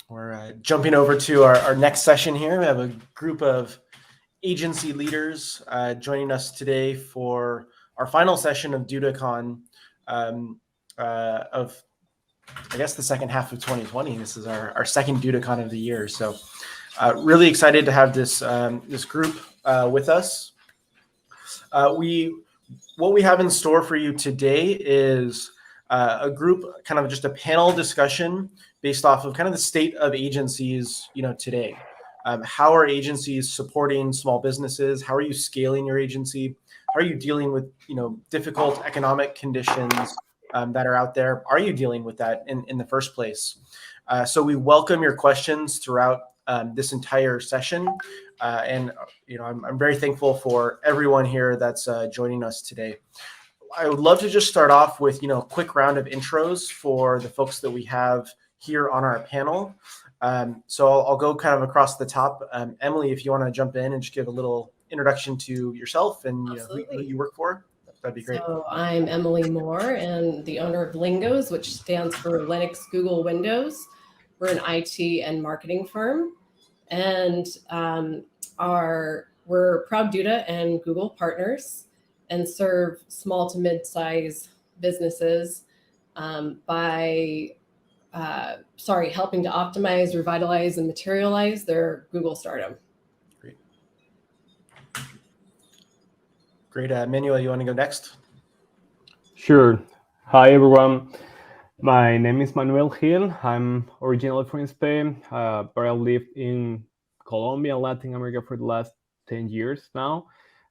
We're jumping over to our next session here. We have a group of agency leaders joining us today for our final session of DudaCon of, I guess, the second half of 2020. This is our second DudaCon of the year. So really excited to have this group with us. What we have in store for you today is a group, kind of just a panel discussion based off of kind of the state of agencies, today. How are agencies supporting small businesses? How are you scaling your agency? How are you dealing with, difficult economic conditions that are out there? Are you dealing with that in the first place? So we welcome your questions throughout this entire session. And I'm very thankful for everyone here that's joining us today. I would love to just start off with, a quick round of intros for the folks that we have here on our panel. So I'll go kind of across the top. Emily, if you want to jump in and just give a little introduction to yourself and who you work for, that'd be great. So I'm Emily Moore and the owner of Lingos, which stands for Linux, Google, Windows. We're an IT and marketing firm, and we're proud Duda and Google partners and serve small to mid-size businesses by helping to optimize, revitalize, and materialize their Google startup. Great. Manuel, you want to go next? Sure. Hi, everyone. My name is Manuel Gil. I'm originally from Spain, but I lived in Colombia and Latin America for the last 10 years now.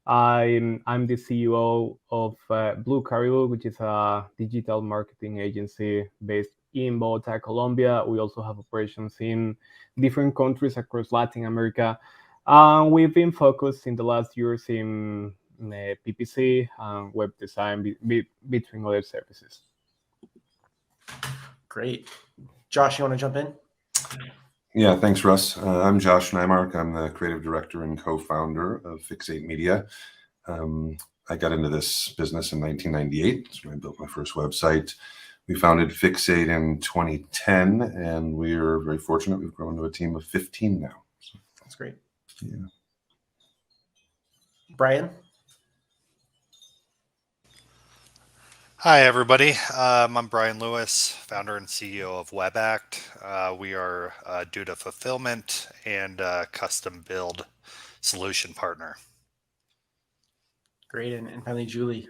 I'm the CEO of Blue Caribou, which is a digital marketing agency based in Bogota, Colombia. We also have operations in different countries across Latin America. We've been focused in the last years in PPC and web design between other services. Great. Josh, you want to jump in? Yeah, thanks, Russ. I'm Josh Nymark. I'm the creative director and co-founder of Fixate Media. I got into this business in 1998. That's when I built my first website. We founded Fixate in 2010, and we're very fortunate. We've grown to a team of 15 now. So, that's great. Yeah. Brian? Hi, everybody. I'm Brian Lewis, founder and CEO of WebAct. We are a Duda fulfillment and custom build solution partner. Great. And finally, Julie.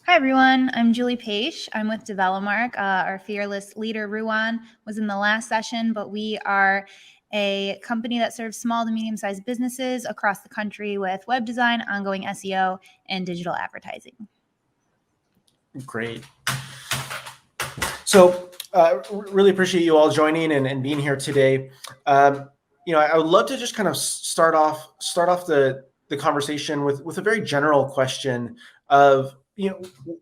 Hi, everyone. I'm Julie Page. I'm with DevelopMark. Our fearless leader, Ruan, was in the last session, but we are a company that serves small to medium-sized businesses across the country with web design, ongoing SEO, and digital advertising. Great. So really appreciate you all joining and being here today. I would love to just kind of start off the conversation with a very general question of,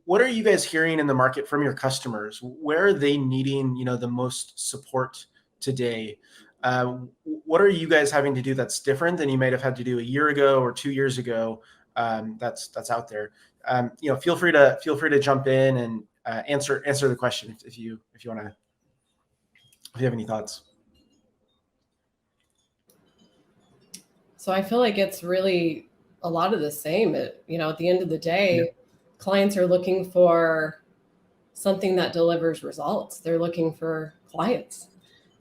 what are you guys hearing in the market from your customers? Where are they needing, the most support today? What are you guys having to do that's different than you might have had to do a year ago or 2 years ago? That's out there. Feel free to jump in and answer the question if you have any thoughts. So I feel like it's really a lot of the same. At the end of the day, clients are looking for something that delivers results. They're looking for clients,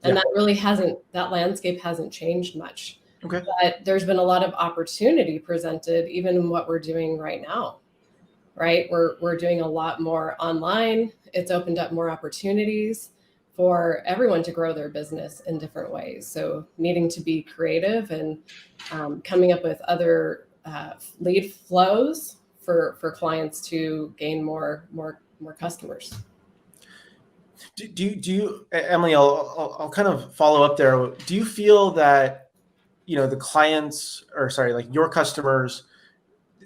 and that landscape hasn't changed much. Okay. But there's been a lot of opportunity presented, even in what we're doing right now. Right? We're doing a lot more online. It's opened up more opportunities for everyone to grow their business in different ways. So needing to be creative and coming up with other lead flows for clients to gain more customers. Do you, Emily, I'll kind of follow up there. Do you feel that, the clients, your customers,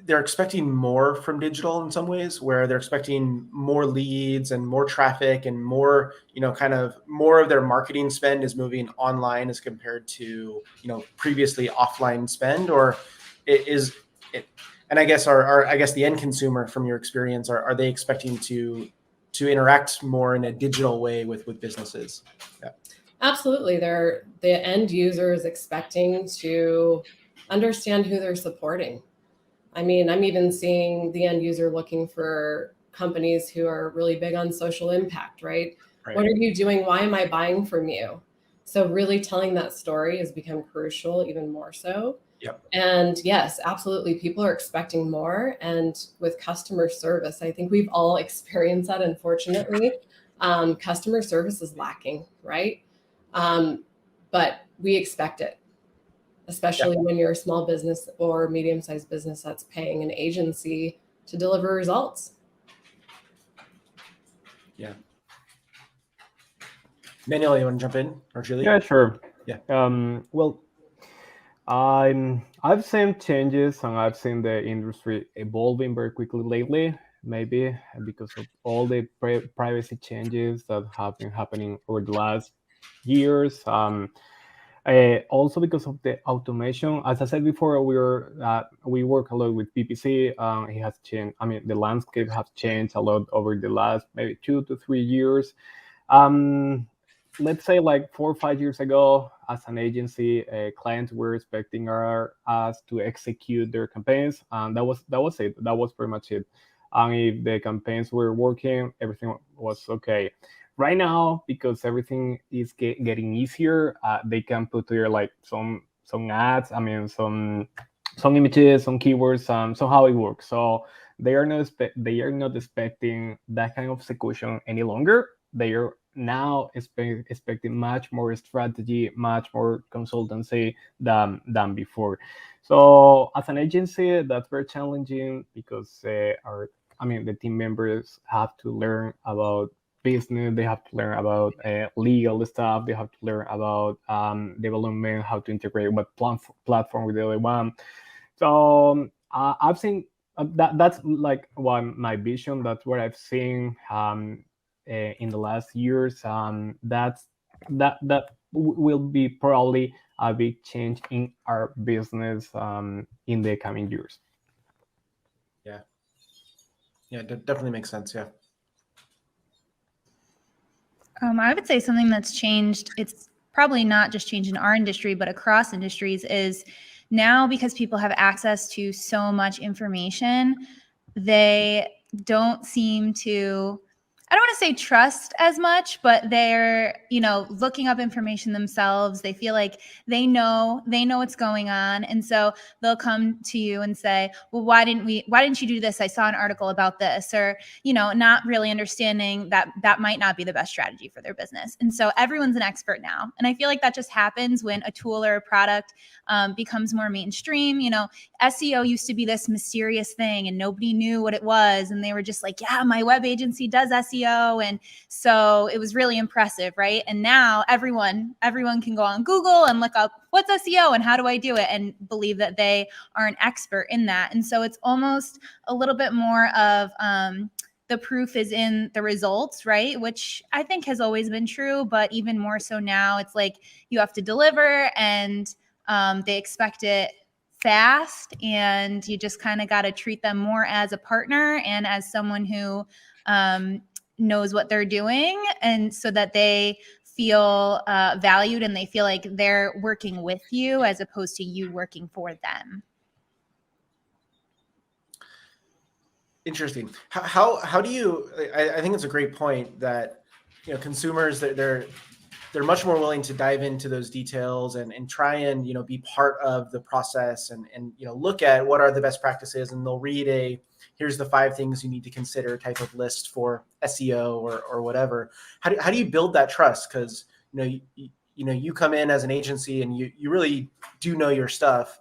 they're expecting more from digital in some ways, where they're expecting more leads and more traffic and more, kind of more of their marketing spend is moving online as compared to, previously offline spend? Or is it, and I guess the end consumer, from your experience, are they expecting to interact more in a digital way with businesses? Yeah. Absolutely. The end user is expecting to understand who they're supporting. I mean, I'm even seeing the end user looking for companies who are really big on social impact, right? Right. What are you doing? Why am I buying from you? So really telling that story has become crucial, even more so. Yep. And yes, absolutely. People are expecting more. And with customer service, I think we've all experienced that, unfortunately. Customer service is lacking, right? But we expect it, especially when you're a small business or medium-sized business that's paying an agency to deliver results. Yeah. Manuel, you want to jump in, or Julie? Yeah, sure. Yeah. Well, I've seen changes and I've seen the industry evolving very quickly lately. Maybe because of all the privacy changes that have been happening over the last years. Also because of the automation. As I said before, we work a lot with PPC. It has changed. I mean, the landscape has changed a lot over the last maybe 2 to 3 years. Let's say like 4 or 5 years ago, as an agency, clients were expecting us to execute their campaigns, and that was it. That was pretty much it. And if the campaigns were working, everything was okay. Right now, because everything is getting easier, they can put there like some ads. I mean, some images, some keywords, how it works. So they are not expecting that kind of execution any longer. They are now expecting much more strategy, much more consultancy than before. So as an agency, that's very challenging because the team members have to learn about business. They have to learn about legal stuff. They have to learn about development, how to integrate what platform with the other one. So I've seen that's like my vision. That's what I've seen in the last years. That will be probably a big change in our business in the coming years. Yeah, definitely makes sense. Yeah. I would say something that's changed, it's probably not just changed in our industry, but across industries, is now because people have access to so much information, they don't seem to, I don't want to say trust as much, but they're, looking up information themselves. They feel like they know what's going on. And so they'll come to you and say, well, why didn't you do this? I saw an article about this, or, not really understanding that might not be the best strategy for their business. And so everyone's an expert now. And I feel like that just happens when a tool or a product becomes more mainstream. SEO used to be this mysterious thing and nobody knew what it was. And they were just like, yeah, my web agency does SEO. And so it was really impressive, right? And now everyone can go on Google and look up what's SEO and how do I do it, and believe that they are an expert in that. And so it's almost a little bit more of the proof is in the results, right? Which I think has always been true, but even more so now. It's like you have to deliver, and they expect it fast, and you just kind of got to treat them more as a partner and as someone who knows what they're doing, and so that they feel valued and they feel like they're working with you as opposed to you working for them. Interesting. How do you? I think it's a great point that consumers they're much more willing to dive into those details and try and be part of the process and look at what are the best practices, and they'll read here's the 5 things you need to consider type of list for SEO or whatever. How do you build that trust? Because you come in as an agency and you really do know your stuff,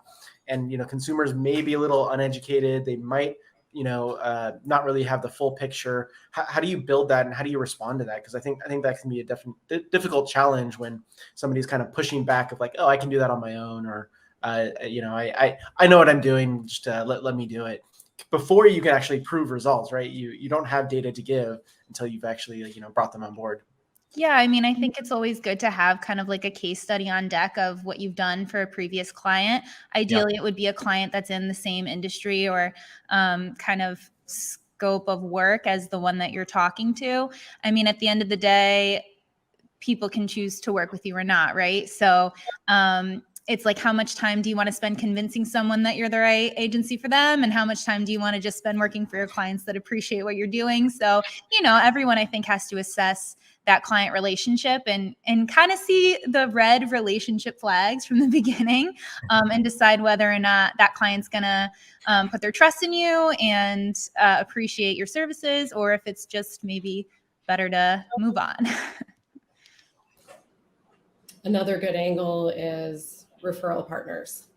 and consumers may be a little uneducated. They might not really have the full picture. How do you build that, and how do you respond to that? Because I think that can be a difficult challenge when somebody's kind of pushing back of like, oh, I can do that on my own, or I know what I'm doing, just let me do it. Before you can actually prove results, right? You don't have data to give until you've actually brought them on board. Yeah, I mean, I think it's always good to have kind of like a case study on deck of what you've done for a previous client. Ideally, It would be a client that's in the same industry or kind of scope of work as the one that you're talking to. I mean, at the end of the day, people can choose to work with you or not, right? So it's like, how much time do you want to spend convincing someone that you're the right agency for them? And how much time do you want to just spend working for your clients that appreciate what you're doing? So, everyone I think has to assess that client relationship and kind of see the red relationship flags from the beginning, and decide whether or not that client's going to put their trust in you and appreciate your services, or if it's just maybe better to move on. Another good angle is referral partners,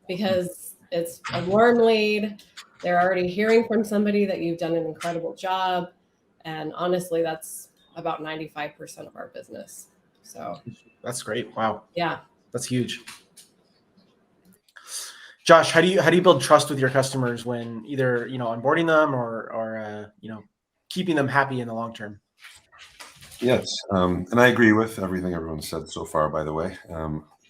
because it's a warm lead. They're already hearing from somebody that you've done an incredible job. And honestly, that's about 95% of our business. So That's great. Wow. yeah. That's huge. Josh, how do you build trust with your customers when either, onboarding them or keeping them happy in the long term? Yes, and I agree with everything everyone said so far, by the way.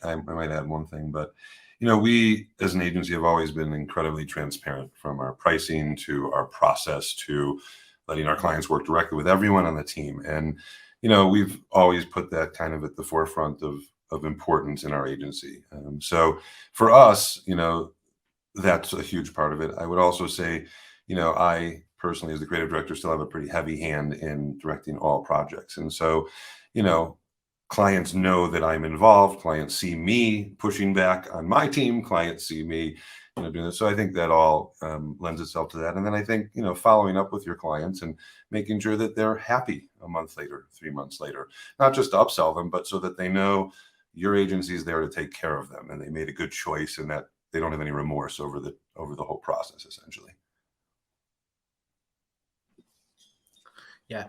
I might add one thing, but we as an agency have always been incredibly transparent, from our pricing to our process to letting our clients work directly with everyone on the team. And we've always put that kind of at the forefront of importance in our agency. So for us, that's a huge part of it. I would also say, I personally, as the creative director, still have a pretty heavy hand in directing all projects. And so, clients know that I'm involved. Clients see me pushing back on my team. Clients see me, doing this. So I think that all lends itself to that. And then I think, following up with your clients and making sure that they're happy a month later, 3 months later, not just to upsell them, but so that they know your agency is there to take care of them and they made a good choice and that they don't have any remorse over the whole process, essentially. Yeah,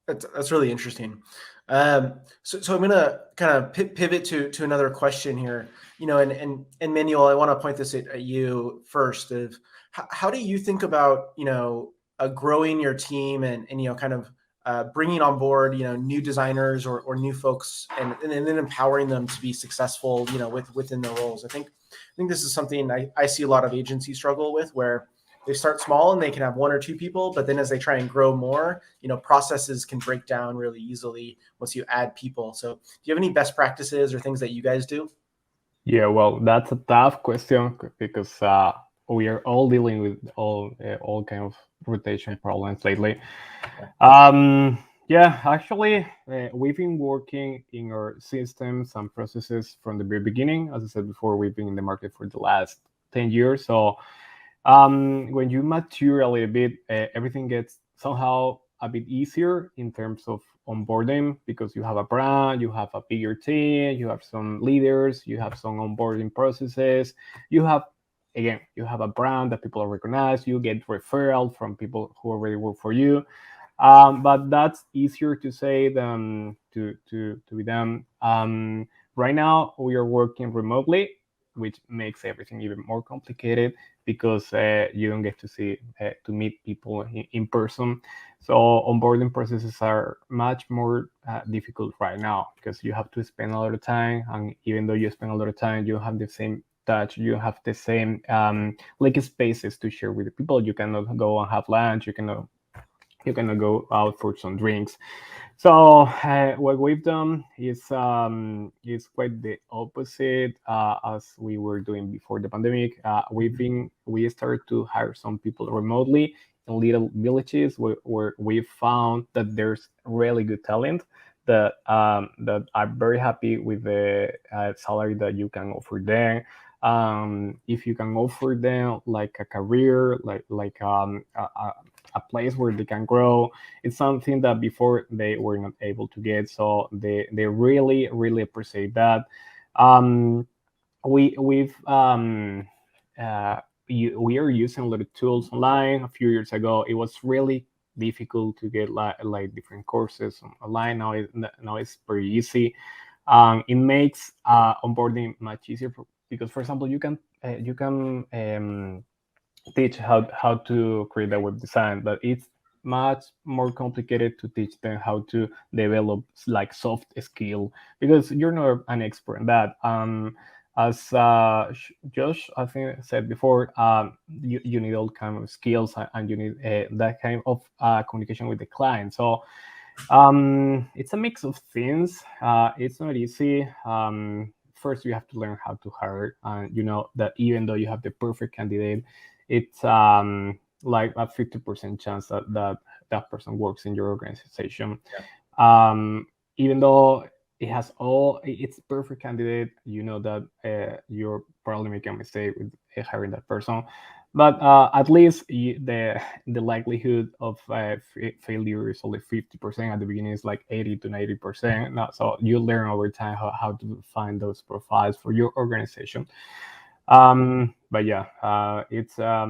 that's really interesting. So I'm gonna kind of pivot to another question here. And Manuel, I want to point this at you first. Of how do you think about growing your team and kind of bringing on board new designers or new folks and then empowering them to be successful within their roles? I think this is something I see a lot of agencies struggle with, where they start small and they can have 1 or 2 people, but then as they try and grow more, processes can break down really easily once you add people. So do you have any best practices or things that you guys do? Yeah, well, that's a tough question because we are all dealing with all kind of rotation problems lately. Yeah, actually, we've been working in our systems and processes from the very beginning. As I said before, we've been in the market for the last 10 years. So when you mature a little bit, everything gets somehow a bit easier in terms of onboarding, because you have a brand, you have a bigger team, you have some leaders, you have some onboarding processes, you have a brand that people recognize, you get referral from people who already work for you. But that's easier to say than to be done. Right now, we are working remotely, which makes everything even more complicated because you don't get to meet people in person. So onboarding processes are much more difficult right now because you have to spend a lot of time, and even though you spend a lot of time, you have the same touch, you have the same spaces to share with the people. You cannot go and have lunch, you cannot go out for some drinks. So what we've done is quite the opposite as we were doing before the pandemic. We started to hire some people remotely in little villages where we found that there's really good talent that are very happy with the salary that you can offer them. If you can offer them like a career, like a place where they can grow, it's something that before they were not able to get. So they really appreciate that. We are using a lot of tools online. A few years ago, it was really difficult to get like different courses online. Now it's pretty easy. It makes onboarding much easier because, for example, you can teach how to create a web design, but it's much more complicated to teach them how to develop like soft skill, because you're not an expert in that. As Josh, I think, said before, you need all kind of skills, and you need that kind of communication with the client. So It's a mix of things. It's not easy. First, you have to learn how to hire. You know that even though you have the perfect candidate, it's like a 50% chance that person works in your organization. Even though it's perfect candidate, you know that you're probably making a mistake with hiring that person. But at least the likelihood of failure is only 50%. At the beginning, it's like 80 to 90%. Now, so you learn over time how to find those profiles for your organization. But yeah, it's a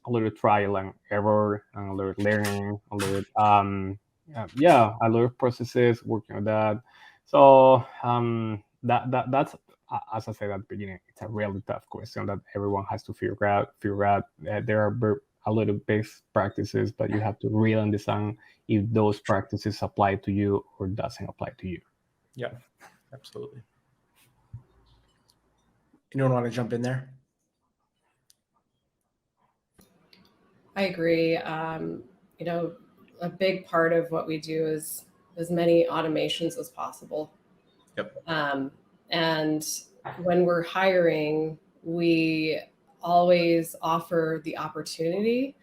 little trial and error, and a little learning, a little a lot of processes working on that. So that's as I said at the beginning, it's a really tough question that everyone has to figure out. There are a lot of best practices, but you have to really understand if those practices apply to you or doesn't apply to you. Yeah, absolutely. Anyone want to jump in there? I agree. You know, a big part of what we do is as many automations as possible. Yep. And when we're hiring, we always offer the opportunity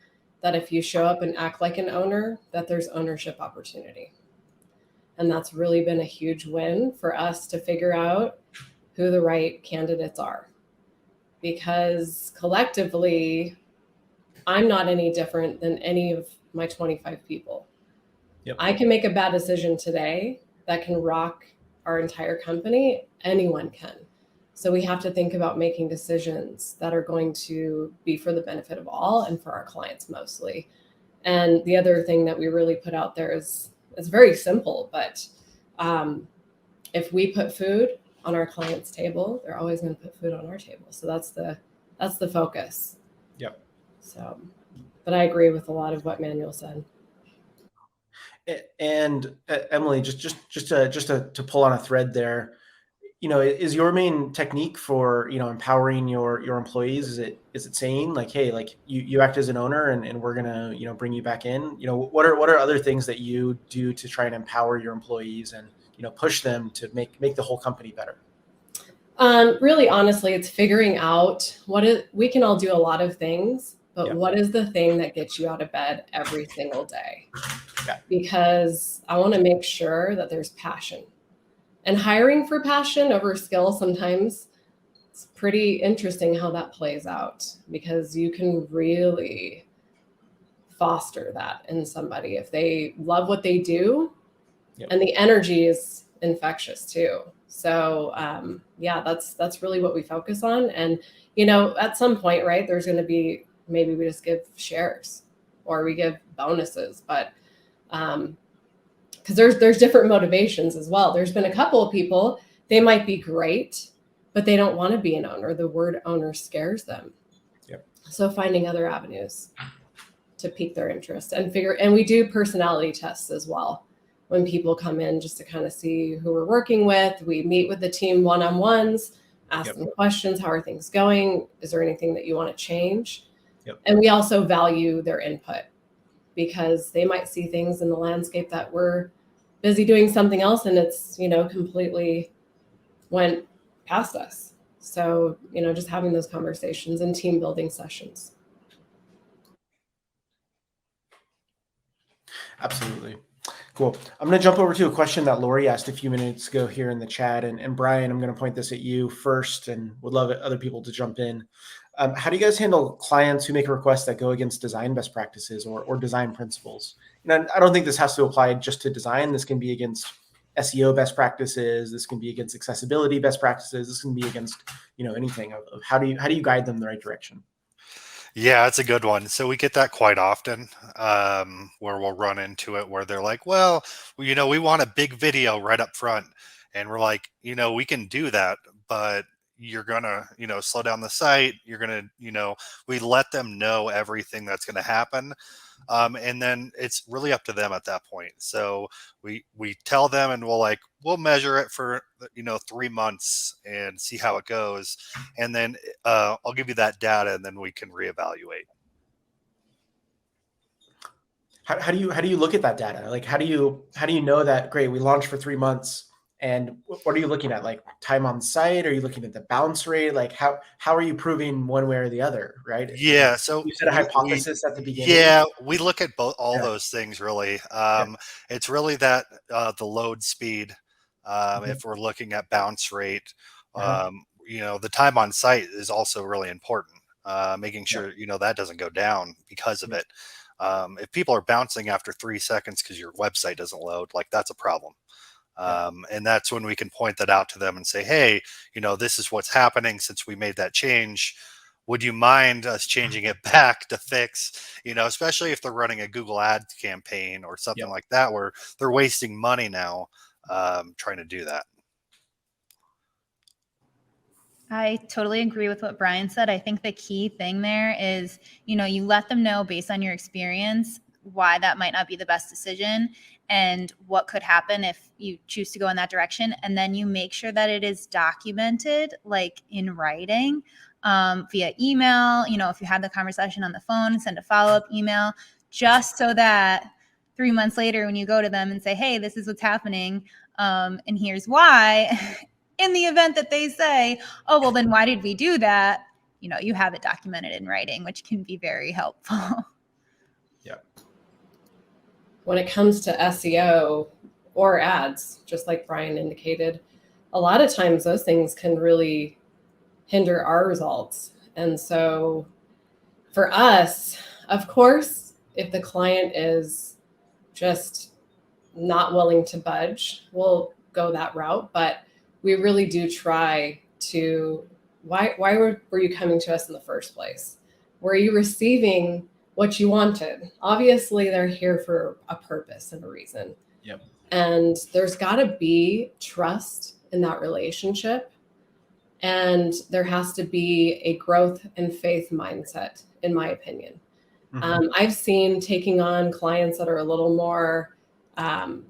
that if you show up and act like an owner, that there's ownership opportunity. And that's really been a huge win for us to figure out who the right candidates are. Because collectively, I'm not any different than any of my 25 people. Yep. I can make a bad decision today that can rock our entire company. Anyone can. So we have to think about making decisions that are going to be for the benefit of all and for our clients mostly. And the other thing that we really put out there is it's very simple, but if we put food on our client's table, they're always going to put food on our table. So that's the focus. Yep. So, but I agree with a lot of what Manuel said. And Emily, just to pull on a thread there, you know, is your main technique for, you know, empowering your employees, is it saying like, hey, like you act as an owner and we're gonna, you know, bring you back in? You know, what are other things that you do to try and empower your employees and, you know, push them to make the whole company better? Really, honestly, it's figuring out we can all do a lot of things, but Yeah. what is the thing that gets you out of bed every single day? Yeah. Because I want to make sure that there's passion. And hiring for passion over skill, sometimes it's pretty interesting how that plays out, because you can really foster that in somebody if they love what they do. Yep. And the energy is infectious too. So that's really what we focus on. And, you know, at some point, right, there's going to be, maybe we just give shares or we give bonuses, but because there's different motivations as well. There's been a couple of people, they might be great, but they don't want to be an owner. The word owner scares them. Yep. So finding other avenues to pique their interest and we do personality tests as well. When people come in, just to kind of see who we're working with, we meet with the team one-on-ones, ask Yep. them questions. How are things going? Is there anything that you want to change? Yep. And we also value their input, because they might see things in the landscape that we're busy doing something else and it's, you know, completely went past us. So, you know, just having those conversations and team building sessions. Absolutely. Cool. I'm going to jump over to a question that Lori asked a few minutes ago here in the chat. And Brian, I'm going to point this at you first and would love other people to jump in. How do you guys handle clients who make requests that go against design best practices or design principles? And I don't think this has to apply just to design. This can be against SEO best practices. This can be against accessibility best practices. This can be against, you know, anything of how do you guide them in the right direction? Yeah, it's a good one. So we get that quite often, where we'll run into it where they're like, well, you know, we want a big video right up front. And we're like, you know, we can do that, but you're going to, you know, slow down the site. You're going to, you know, we let them know everything that's going to happen. And then it's really up to them at that point. So we tell them and we'll measure it for, you know, 3 months and see how it goes. And then I'll give you that data and then we can reevaluate. how do you look at that data? Like, how do you know that, great, we launched for 3 months, and what are you looking at? Like time on site? Are you looking at the bounce rate? Like how are you proving one way or the other, right? Yeah, so You said a we hypothesis at the beginning. yeah, we look at all Yeah. those things really. Yeah. It's really that the load speed. Mhm. If we're looking at bounce rate, Uh-huh. the time on site is also really important. Making Yeah. sure that doesn't go down because of Yeah. it. If people are bouncing after 3 seconds because your website doesn't load, like that's a problem. Yeah. And that's when we can point that out to them and say, hey, this is what's happening since we made that change. Would you mind us changing it back to fix, especially if they're running a Google ad campaign or something Yeah. like that, where they're wasting money now trying to do that. I totally agree with what Brian said. I think the key thing there is, you let them know based on your experience why that might not be the best decision and what could happen if you choose to go in that direction. And then you make sure that it is documented, like in writing, via email. If you had the conversation on the phone, send a follow-up email, just so that 3 months later, when you go to them and say, hey, this is what's happening, and here's why, in the event that they say, oh, well, then why did we do that? You have it documented in writing, which can be very helpful. Yeah. When it comes to SEO or ads, just like Brian indicated, a lot of times those things can really hinder our results. And so for us, of course, if the client is just not willing to budge, we'll go that route. But we really do try to, why were you coming to us in the first place? Were you receiving what you wanted? Obviously, they're here for a purpose and a reason. Yep. And there's got to be trust in that relationship. And there has to be a growth and faith mindset, in my opinion. Mhm. I've seen taking on clients that are a little more, I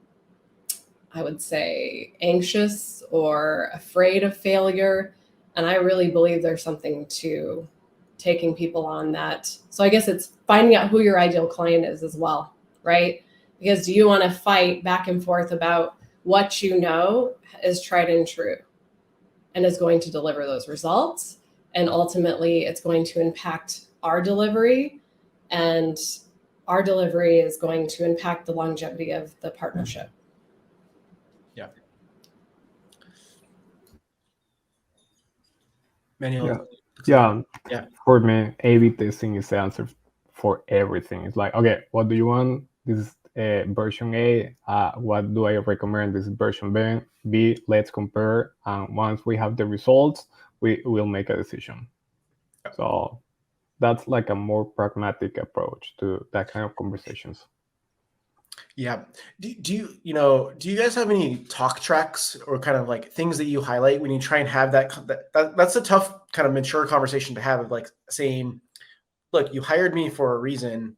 would say, anxious or afraid of failure. And I really believe there's something to taking people on that. So I guess it's finding out who your ideal client is as well, right? Because do you want to fight back and forth about what you know is tried and true and is going to deliver those results? And ultimately, it's going to impact our delivery, and our delivery is going to impact the longevity of the partnership. Yeah. Manuel. Yeah. Yeah. For me, A/B testing is the answer for everything. It's like, okay, what do you want? This is version A. What do I recommend? This is version B. B. Let's compare. And once we have the results, we will make a decision. So that's like a more pragmatic approach to that kind of conversations. Yeah. Do you guys have any talk tracks or kind of like things that you highlight when you try and have that's a tough kind of mature conversation to have, of like saying, look, you hired me for a reason.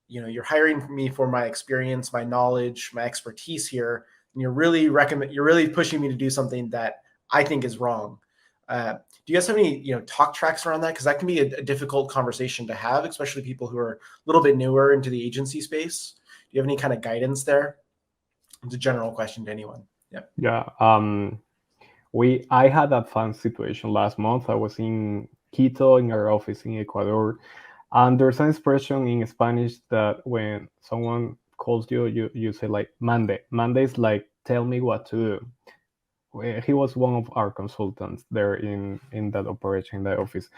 You're hiring me for my experience, my knowledge, my expertise here, and you're really pushing me to do something that I think is wrong. Do you guys have any talk tracks around that? Because that can be a difficult conversation to have, especially people who are a little bit newer into the agency space. Do you have any kind of guidance there? It's a general question to anyone. Yeah. Yeah. I had a fun situation last month. I was in Quito in our office in Ecuador, and there's an expression in Spanish that when someone calls you, you say like Monday. Monday is like, tell me what to do. He was one of our consultants there in that operation, in that office.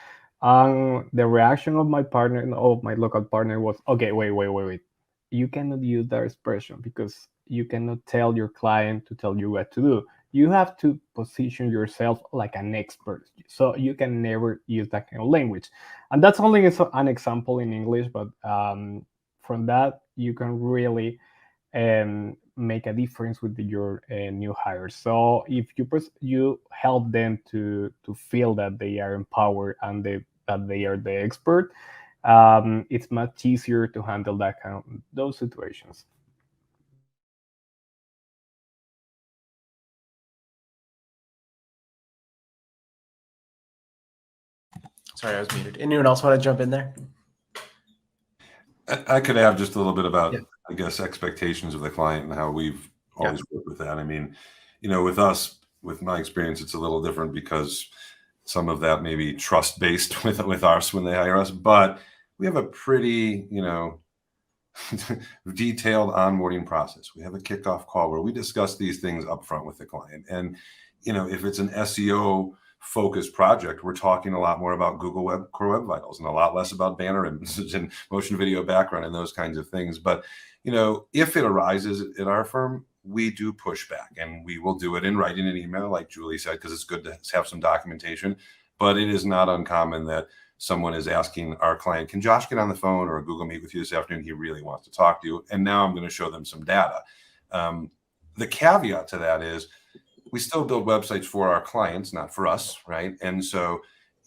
And the reaction of my partner, of my local partner, was, okay, wait. You cannot use that expression because you cannot tell your client to tell you what to do. You have to position yourself like an expert. So you can never use that kind of language. And that's only an example in English, but from that, you can really make a difference with your new hires. So if you help them to feel that they are empowered and that they are the expert, it's much easier to handle those situations. Sorry, I was muted. Anyone else want to jump in there? I could have just a little bit about, Yeah. I guess, expectations of the client and how we've Yeah. always worked with that. I mean, with us, with my experience, it's a little different because some of that may be trust based with us when they hire us, but we have a pretty, detailed onboarding process. We have a kickoff call where we discuss these things up front with the client. And, if it's an SEO focused project, we're talking a lot more about Google Core Web Vitals and a lot less about banner images and motion video background and those kinds of things. But, if it arises at our firm, we do push back, and we will do it in writing an email, like Julie said, because it's good to have some documentation. But it is not uncommon that someone is asking our client, can Josh get on the phone or a Google Meet with you this afternoon? He really wants to talk to you. And now I'm going to show them some data. The caveat to that is we still build websites for our clients, not for us, right? And so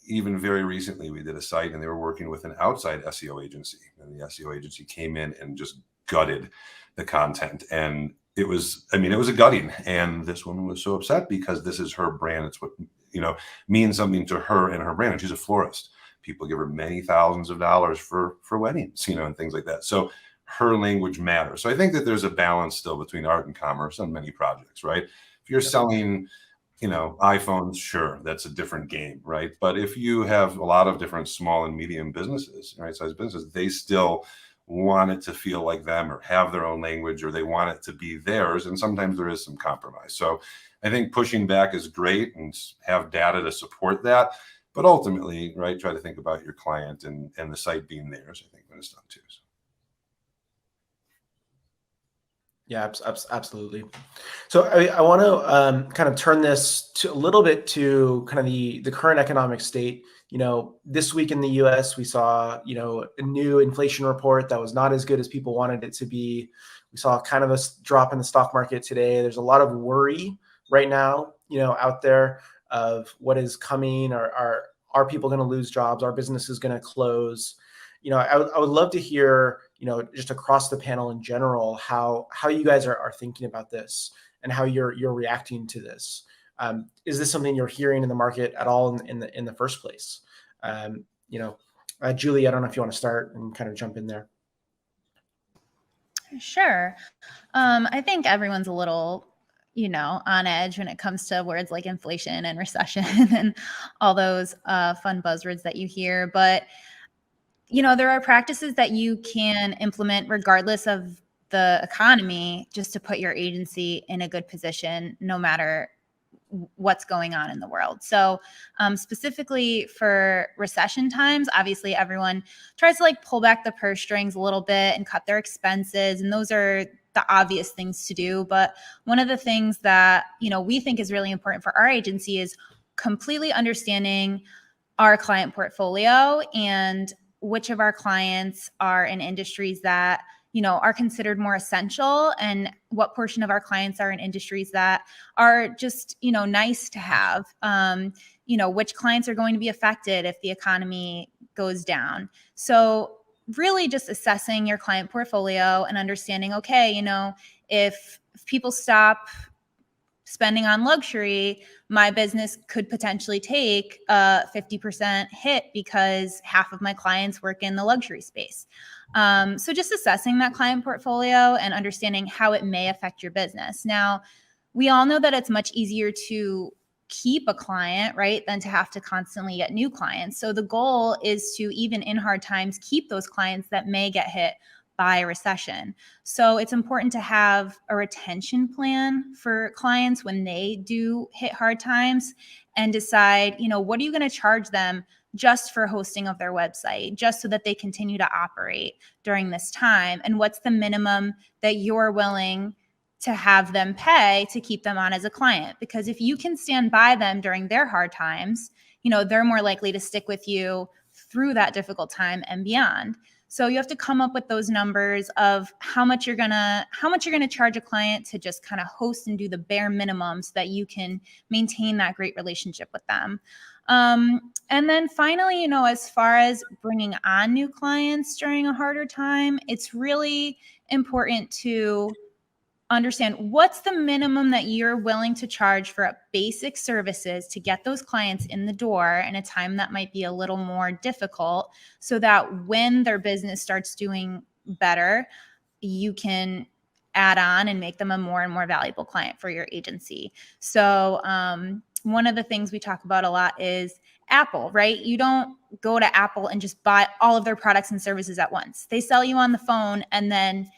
even very recently, we did a site and they were working with an outside SEO agency. And the SEO agency came in and just gutted the content. And it was a gutting. And this woman was so upset because this is her brand. It's what, means something to her and her brand. And she's a florist. People give her many thousands of dollars for weddings, and things like that. So her language matters. So I think that there's a balance still between art and commerce on many projects, right? If you're selling, iPhones, sure, that's a different game, right? But if you have a lot of different small and medium businesses, right, size businesses, they still want it to feel like them or have their own language, or they want it to be theirs. And sometimes there is some compromise. So I think pushing back is great and have data to support that. But ultimately, right, try to think about your client and the site being theirs, I think, when it's done too. So. Yeah, absolutely. So I want to kind of turn this to a little bit to kind of the current economic state. This week in the U.S., we saw, a new inflation report that was not as good as people wanted it to be. We saw kind of a drop in the stock market today. There's a lot of worry right now, out there of what is coming. Are people going to lose jobs? Are businesses going to close? I would love to hear, just across the panel in general, how you guys are thinking about this and how you're reacting to this. Is this something you're hearing in the market at all in the first place? Julie, I don't know if you want to start and kind of jump in there. Sure. I think everyone's a little, on edge when it comes to words like inflation and recession and all those fun buzzwords that you hear. But, there are practices that you can implement regardless of the economy just to put your agency in a good position, no matter what's going on in the world. So specifically for recession times, obviously everyone tries to pull back the purse strings a little bit and cut their expenses. And those are the obvious things to do. But one of the things that, we think is really important for our agency is completely understanding our client portfolio and which of our clients are in industries that are considered more essential, and what portion of our clients are in industries that are just, nice to have, which clients are going to be affected if the economy goes down. So really just assessing your client portfolio and understanding, okay, if people stop spending on luxury, my business could potentially take a 50% hit because half of my clients work in the luxury space. So just assessing that client portfolio and understanding how it may affect your business. Now, we all know that it's much easier to keep a client, right, than to have to constantly get new clients. So the goal is to, even in hard times, keep those clients that may get hit by a recession. So it's important to have a retention plan for clients when they do hit hard times, and decide, what are you going to charge them just for hosting of their website, just so that they continue to operate during this time? And what's the minimum that you're willing to have them pay to keep them on as a client? Because if you can stand by them during their hard times, they're more likely to stick with you through that difficult time and beyond. So you have to come up with those numbers of how much you're gonna charge a client to just kind of host and do the bare minimum so that you can maintain that great relationship with them. And then finally, as far as bringing on new clients during a harder time, it's really important to understand what's the minimum that you're willing to charge for basic services to get those clients in the door in a time that might be a little more difficult, so that when their business starts doing better, you can add on and make them a more and more valuable client for your agency. So one of the things we talk about a lot is Apple, right? You don't go to Apple and just buy all of their products and services at once. They sell you on the phone and then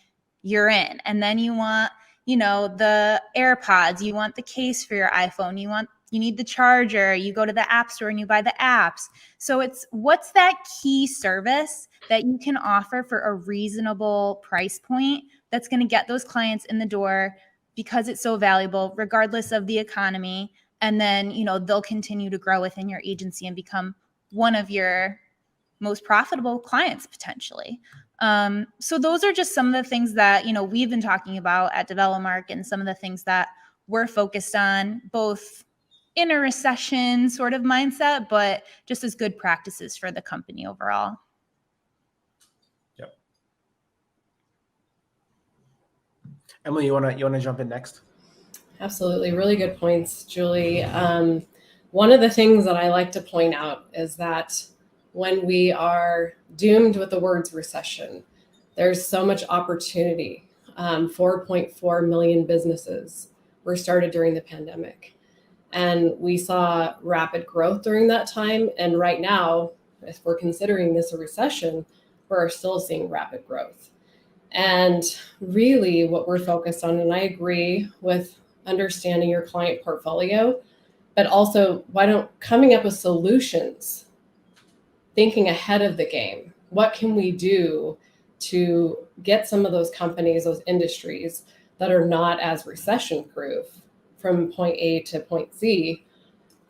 you're in. And then you want, the AirPods, you want the case for your iPhone, you need the charger, you go to the App Store and you buy the apps. So it's what's that key service that you can offer for a reasonable price point that's going to get those clients in the door because it's so valuable, regardless of the economy. And then, they'll continue to grow within your agency and become one of your most profitable clients potentially. So those are just some of the things that, we've been talking about at DevelopMark and some of the things that we're focused on, both in a recession sort of mindset, but just as good practices for the company overall. Yep. Emily, you wanna jump in next? Absolutely. Really good points, Julie. One of the things that I like to point out is that when we are doomed with the words recession, there's so much opportunity. 4.4 million businesses were started during the pandemic. And we saw rapid growth during that time. And right now, if we're considering this a recession, we're still seeing rapid growth. And really what we're focused on, and I agree with understanding your client portfolio, but also coming up with solutions, thinking ahead of the game. What can we do to get some of those companies, those industries that are not as recession proof from point A to point Z?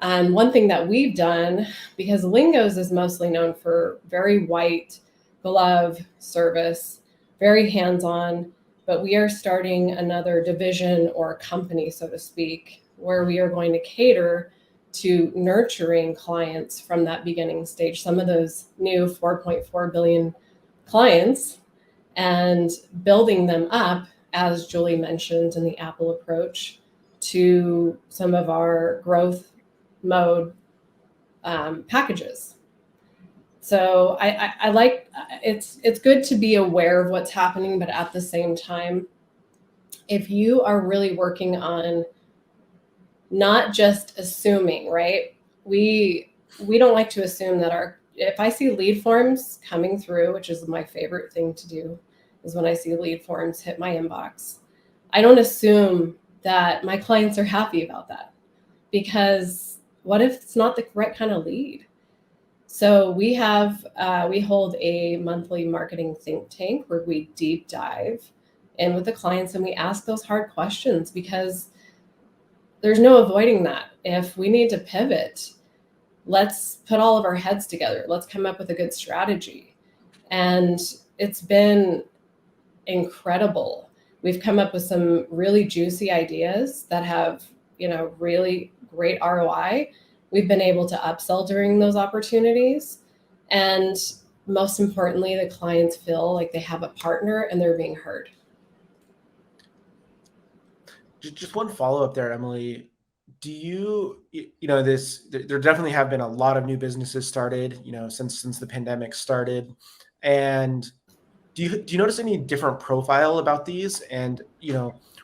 One thing that we've done, because Lingo's is mostly known for very white glove service, very hands-on, but we are starting another division or company, so to speak, where we are going to cater to nurturing clients from that beginning stage, some of those new 4.4 billion clients, and building them up, as Julie mentioned in the Apple approach, to some of our growth mode packages. So I like, it's good to be aware of what's happening, but at the same time, if you are really working on not just assuming, right? We don't like to assume that if I see lead forms coming through, which is my favorite thing to do, is when I see lead forms hit my inbox, I don't assume that my clients are happy about that, because what if it's not the right kind of lead? So we hold a monthly marketing think tank where we deep dive in with the clients and we ask those hard questions, because there's no avoiding that. If we need to pivot, let's put all of our heads together. Let's come up with a good strategy. And it's been incredible. We've come up with some really juicy ideas that have, really great ROI. We've been able to upsell during those opportunities. And most importantly, the clients feel like they have a partner and they're being heard. Just one follow-up there, Emily. Do there definitely have been a lot of new businesses started, since the pandemic started. And do you notice any different profile about these? And,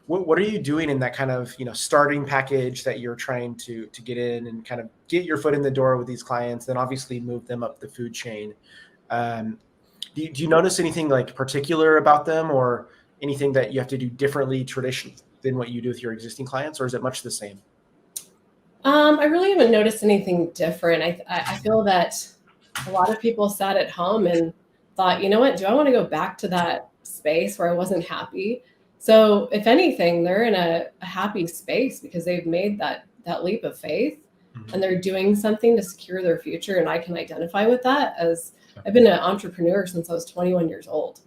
what are you doing in that kind of, starting package that you're trying to get in and kind of get your foot in the door with these clients, then obviously move them up the food chain? Do you notice anything like particular about them, or anything that you have to do differently traditionally than what you do with your existing clients, or is it much the same? I really haven't noticed anything different. I feel that a lot of people sat at home and thought, you know what, do I want to go back to that space where I wasn't happy? So if anything, they're in a happy space because they've made that leap of faith, and they're doing something to secure their future. And I can identify with that, as I've been an entrepreneur since I was 21 years old.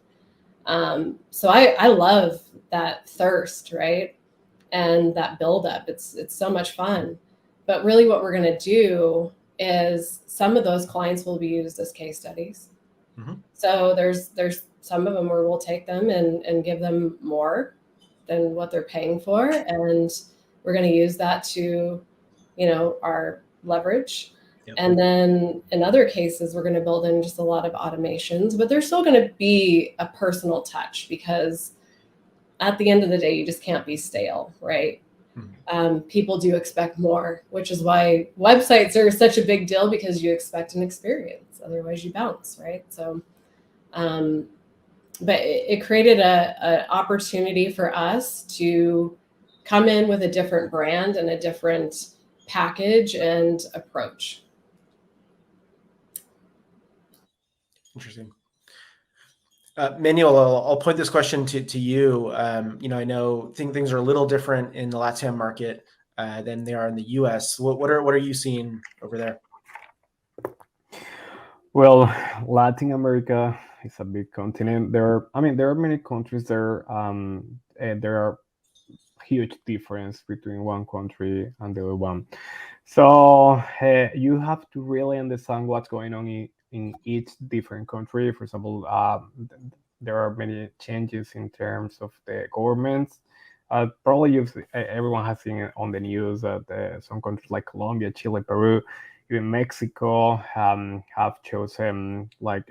So I love that thirst, right? And that buildup. It's so much fun. But really what we're going to do is some of those clients will be used as case studies. Mm-hmm. So there's some of them where we'll take them and give them more than what they're paying for. And we're going to use that to, our leverage. Yep. And then in other cases, we're going to build in just a lot of automations, but there's still going to be a personal touch, because at the end of the day, you just can't be stale, right? People do expect more, which is why websites are such a big deal, because you expect an experience. Otherwise you bounce, right? So, but it created a opportunity for us to come in with a different brand and a different package and approach. Interesting. Manuel, I'll point this question to you. I know things are a little different in the LATAM market than they are in the US. What are you seeing over there? Well, Latin America is a big continent. There are many countries there. And there are huge difference between one country and the other one. So you have to really understand what's going on in each different country. For example, there are many changes in terms of the governments. Probably everyone has seen it on the news that some countries like Colombia, Chile, Peru, even Mexico have chosen left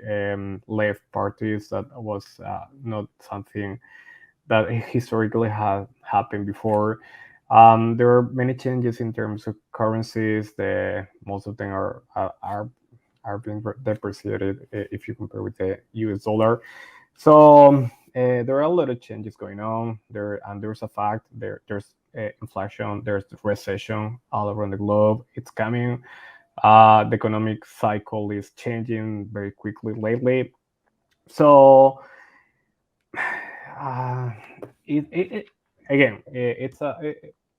parties. That was not something that historically had happened before. There are many changes in terms of currencies. Most of them are being depreciated if you compare with the US dollar. So there are a lot of changes going on there, and there's a fact there's inflation, there's recession all around the globe. It's coming. The economic cycle is changing very quickly lately. So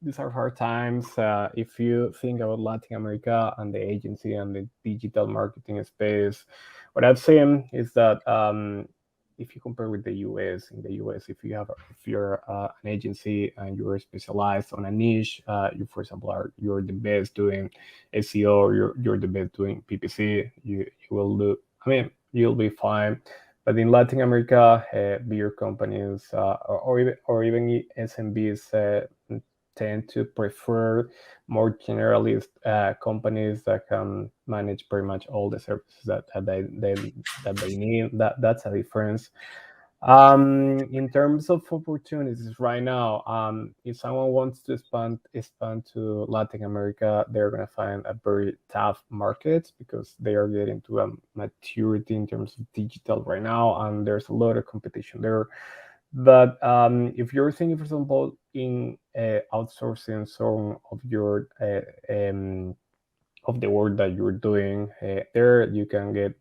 these are hard times. If you think about Latin America and the agency and the digital marketing space, what I've seen is that if you compare with the US, in the US, if you're an agency and you're specialized on a niche, you, for example, you're the best doing SEO, you're the best doing PPC, you will do. You'll be fine. But in Latin America, bigger companies or even SMBs tend to prefer more generalist companies that can manage pretty much all the services that they need. That's a difference. In terms of opportunities right now, if someone wants to expand to Latin America, they're gonna find a very tough market, because they are getting to a maturity in terms of digital right now, and there's a lot of competition there. But if you're thinking, for example, in outsourcing some of your of the work that you're doing, there you can get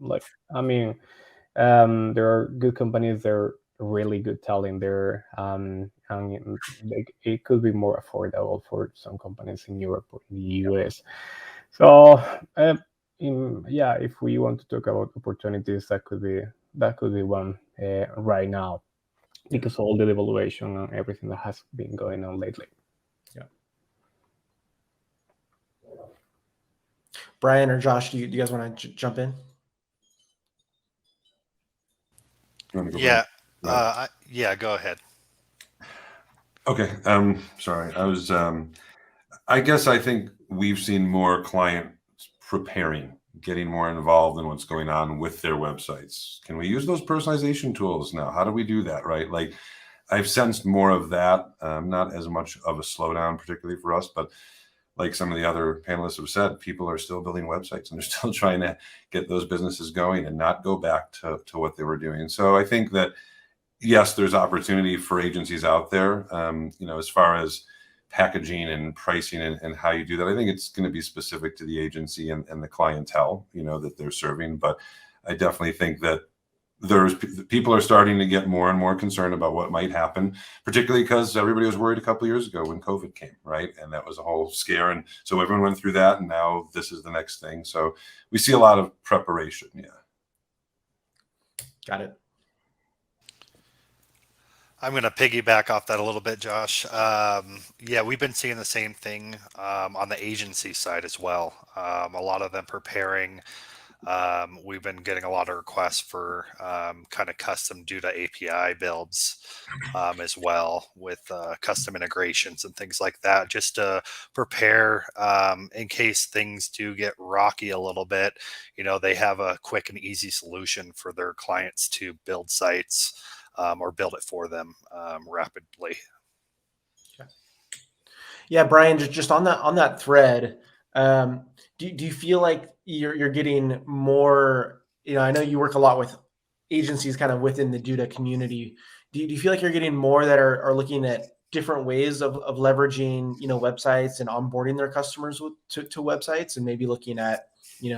there are good companies. There are really good talent there, and it could be more affordable for some companies in Europe or in the US. So, if we want to talk about opportunities, that could be one right now, because all the devaluation and everything that has been going on lately. Yeah. Brian or Josh, do you guys want to jump in? Yeah. Go ahead. Okay. Sorry. I guess I think we've seen more clients preparing, getting more involved in what's going on with their websites. Can we use those personalization tools now? How do we do that? Right. Like, I've sensed more of that, not as much of a slowdown, particularly for us, but like some of the other panelists have said, people are still building websites and they're still trying to get those businesses going and not go back to what they were doing. So I think that, yes, there's opportunity for agencies out there, as far as packaging and pricing and how you do that. I think it's going to be specific to the agency and the clientele, that they're serving. But I definitely think that people are starting to get more and more concerned about what might happen, particularly because everybody was worried a couple of years ago when COVID came, right? And that was a whole scare. And so everyone went through that, and now this is the next thing. So we see a lot of preparation. Yeah. Got it. I'm going to piggyback off that a little bit, Josh. We've been seeing the same thing on the agency side as well. A lot of them preparing. We've been getting a lot of requests for kind of custom Duda API builds as well, with custom integrations and things like that, just to prepare in case things do get rocky a little bit. They have a quick and easy solution for their clients to build sites or build it for them rapidly. Yeah, Brian, just on that thread, do you feel like you're getting more? I know you work a lot with agencies kind of within the Duda community. Do you feel like you're getting more that are looking at different ways of leveraging websites and onboarding their customers to websites, and maybe looking at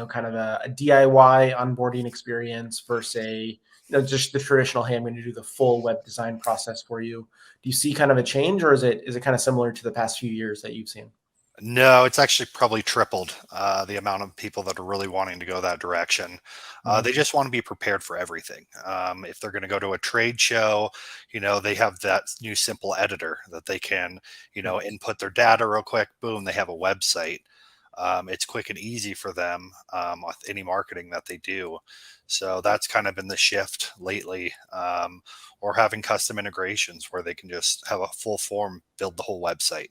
kind of a DIY onboarding experience versus just the traditional, hey, I'm going to do the full web design process for you? Do you see kind of a change, or is it kind of similar to the past few years that you've seen? No, it's actually probably tripled the amount of people that are really wanting to go that direction. They just want to be prepared for everything. If they're going to go to a trade show, they have that new simple editor that they can, input their data real quick. Boom, they have a website. It's quick and easy for them with any marketing that they do. So that's kind of been the shift lately. Or having custom integrations where they can just have a full form, build the whole website.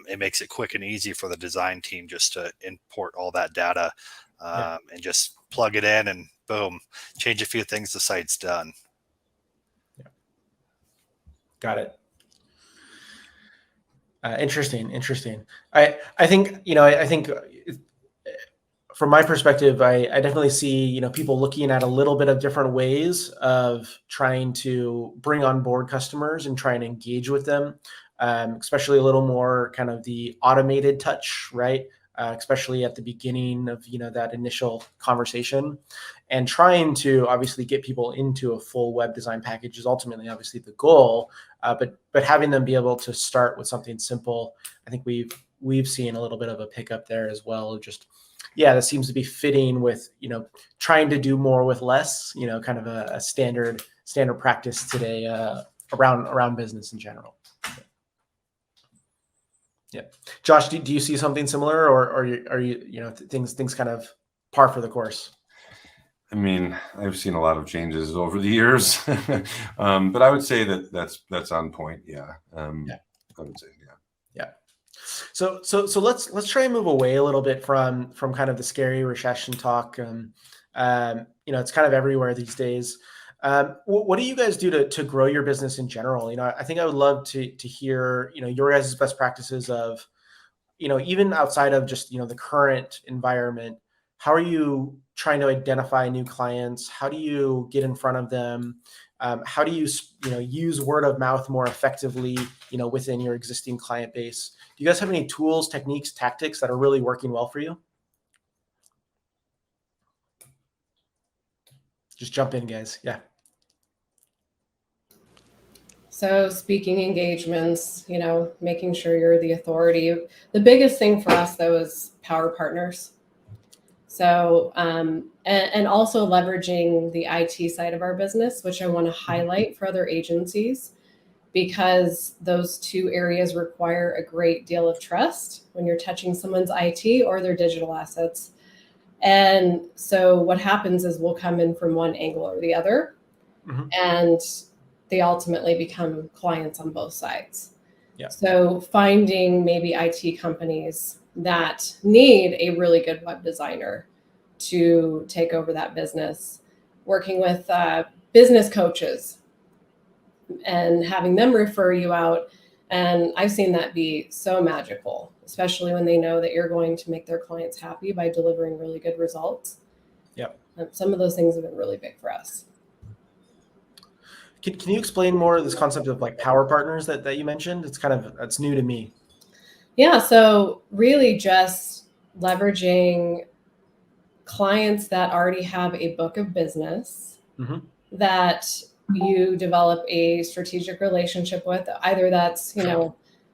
It makes it quick and easy for the design team just to import all that data and just plug it in, and boom, change a few things, the site's done. Yeah. Got it. Interesting. I think from my perspective, I definitely see people looking at a little bit of different ways of trying to bring on board customers and try and engage with them, especially a little more kind of the automated touch, right? Especially at the beginning of that initial conversation, and trying to obviously get people into a full web design package is ultimately obviously the goal. But having them be able to start with something simple, I think we've seen a little bit of a pickup there as well. Just that seems to be fitting with trying to do more with less. Kind of a standard practice today around business in general. Yeah, Josh, do you see something similar, or are you things kind of par for the course? I mean, I've seen a lot of changes over the years, but I would say that's on point. Yeah. I would say, yeah. So let's try and move away a little bit from kind of the scary recession talk. It's kind of everywhere these days. What do you guys do to grow your business in general? I think I would love to hear your guys' best practices of even outside of just the current environment. How are you trying to identify new clients? How do you get in front of them? How do you use word of mouth more effectively within your existing client base? Do you guys have any tools, techniques, tactics that are really working well for you? Just jump in, guys. Yeah. So speaking engagements, making sure you're the authority. The biggest thing for us, though, is power partners. So, and also leveraging the IT side of our business, which I want to highlight for other agencies, because those two areas require a great deal of trust when you're touching someone's IT or their digital assets. And so what happens is we'll come in from one angle or the other, and they ultimately become clients on both sides. Yeah. So finding maybe IT companies that need a really good web designer to take over that business, working with business coaches and having them refer you out. And I've seen that be so magical, especially when they know that you're going to make their clients happy by delivering really good results. Yep. Some of those things have been really big for us. Can you explain more of this concept of like power partners that you mentioned? It's new to me. Yeah. So really just leveraging clients that already have a book of business that you develop a strategic relationship with. Either that's,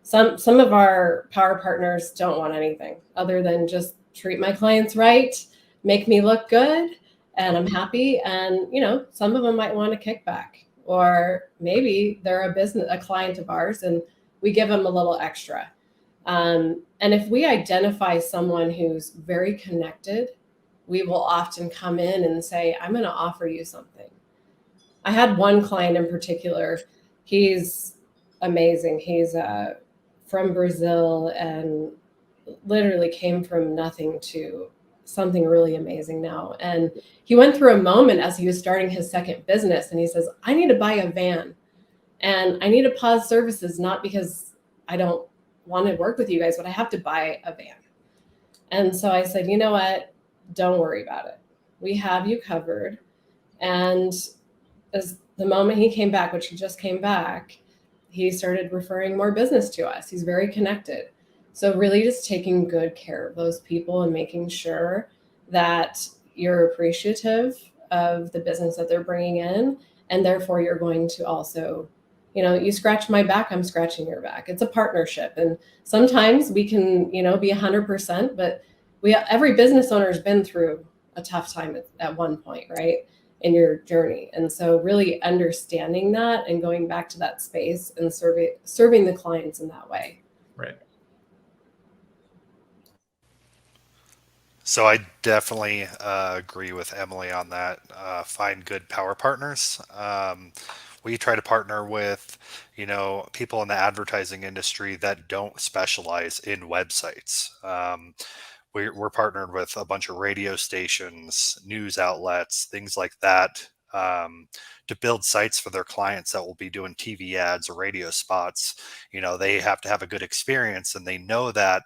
some of our power partners don't want anything other than just treat my clients right, make me look good, and I'm happy. And, some of them might want a kickback, or maybe they're a client of ours and we give them a little extra. And if we identify someone who's very connected we will often come in and say, I'm going to offer you something. I had one client in particular. He's amazing. He's from Brazil and literally came from nothing to something really amazing now. And he went through a moment as he was starting his second business, and he says, I need to buy a van, and I need to pause services, not because I don't want to work with you guys, but I have to buy a van. And so I said, you know what? Don't worry about it. We have you covered. And as the moment he came back, which he just came back, he started referring more business to us. He's very connected. So really just taking good care of those people and making sure that you're appreciative of the business that they're bringing in. And therefore you're going to also, you scratch my back, I'm scratching your back. It's a partnership. And sometimes we can, be 100%, but every business owner has been through a tough time at one point, right, in your journey. And so really understanding that and going back to that space and serving the clients in that way. Right. So I definitely agree with Emily on that. Find good power partners. We try to partner with, people in the advertising industry that don't specialize in websites. We're partnered with a bunch of radio stations, news outlets, things like that, to build sites for their clients that will be doing TV ads or radio spots. They have to have a good experience, and they know that